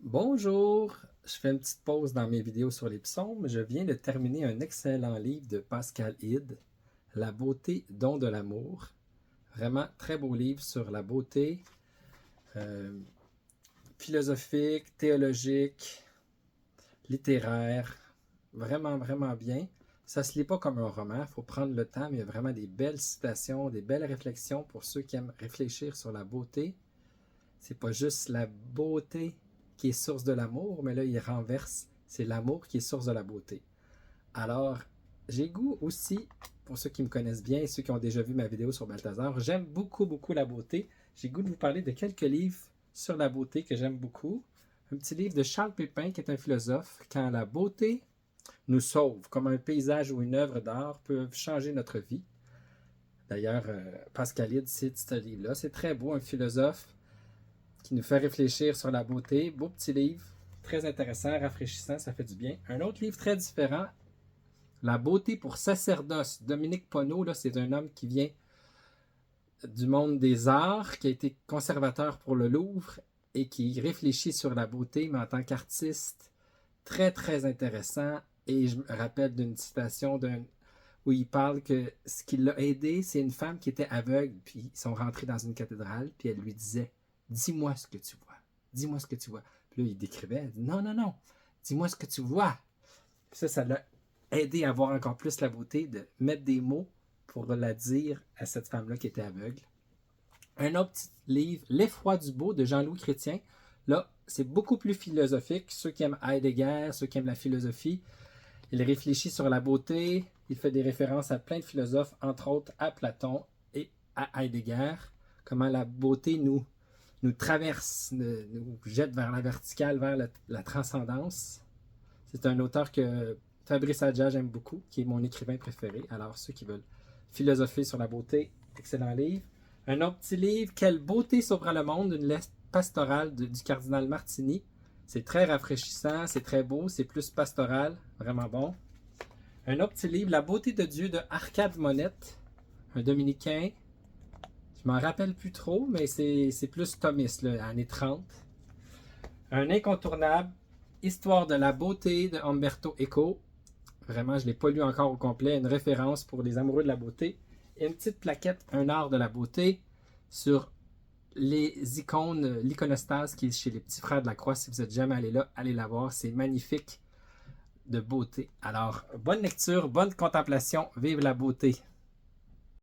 Bonjour, je fais une petite pause dans mes vidéos sur les psaumes. Je viens de terminer un excellent livre de Pascal Hide, La beauté, don de l'amour. Vraiment très beau livre sur la beauté, euh, philosophique, théologique, littéraire. Vraiment, vraiment bien. Ça se lit pas comme un roman, il faut prendre le temps, mais il y a vraiment des belles citations, des belles réflexions pour ceux qui aiment réfléchir sur la beauté. C'est pas juste la beauté qui est source de l'amour, mais là, il renverse. C'est l'amour qui est source de la beauté. Alors, j'ai goût aussi, pour ceux qui me connaissent bien et ceux qui ont déjà vu ma vidéo sur Balthazar, j'aime beaucoup, beaucoup la beauté. J'ai goût de vous parler de quelques livres sur la beauté que j'aime beaucoup. Un petit livre de Charles Pépin, qui est un philosophe, Quand la beauté nous sauve, comme un paysage ou une œuvre d'art peuvent changer notre vie. D'ailleurs, Pascalide cite ce livre-là. C'est très beau, un philosophe qui nous fait réfléchir sur la beauté. Beau petit livre, très intéressant, rafraîchissant, ça fait du bien. Un autre livre très différent, La beauté pour sacerdoce. Dominique Poneau, là, c'est un homme qui vient du monde des arts, qui a été conservateur pour le Louvre et qui réfléchit sur la beauté, mais en tant qu'artiste. Très, très intéressant. Et je me rappelle d'une citation où il parle que ce qui l'a aidé, c'est une femme qui était aveugle, puis ils sont rentrés dans une cathédrale, puis elle lui disait dis-moi ce que tu vois. Dis-moi ce que tu vois. Puis là, il décrivait. Elle dit, non, non, non. Dis-moi ce que tu vois. Puis ça l'a aidé à voir encore plus la beauté, de mettre des mots pour la dire à cette femme-là qui était aveugle. Un autre petit livre, L'effroi du beau de Jean-Louis Chrétien. Là, c'est beaucoup plus philosophique. Ceux qui aiment Heidegger, ceux qui aiment la philosophie, il réfléchit sur la beauté. Il fait des références à plein de philosophes, entre autres à Platon et à Heidegger. Comment la beauté nous traverse, nous jette vers la verticale, vers la transcendance. C'est un auteur que Fabrice Adjah aime beaucoup, qui est mon écrivain préféré. Alors, ceux qui veulent philosopher sur la beauté, excellent livre. Un autre petit livre, Quelle beauté sauvera le monde, une lettre pastorale du cardinal Martini. C'est très rafraîchissant, c'est très beau, c'est plus pastoral, vraiment bon. Un autre petit livre, La beauté de Dieu de Arcade Monette, un dominicain. Je m'en rappelle plus trop, mais c'est plus thomiste, là, années 30. Un incontournable, Histoire de la beauté de Umberto Eco. Vraiment, je ne l'ai pas lu encore au complet. Une référence pour les amoureux de la beauté. Et une petite plaquette, Un art de la beauté, sur les icônes, l'iconostase qui est chez les petits frères de la Croix. Si vous n'êtes jamais allé là, allez la voir. C'est magnifique de beauté. Alors, bonne lecture, bonne contemplation. Vive la beauté!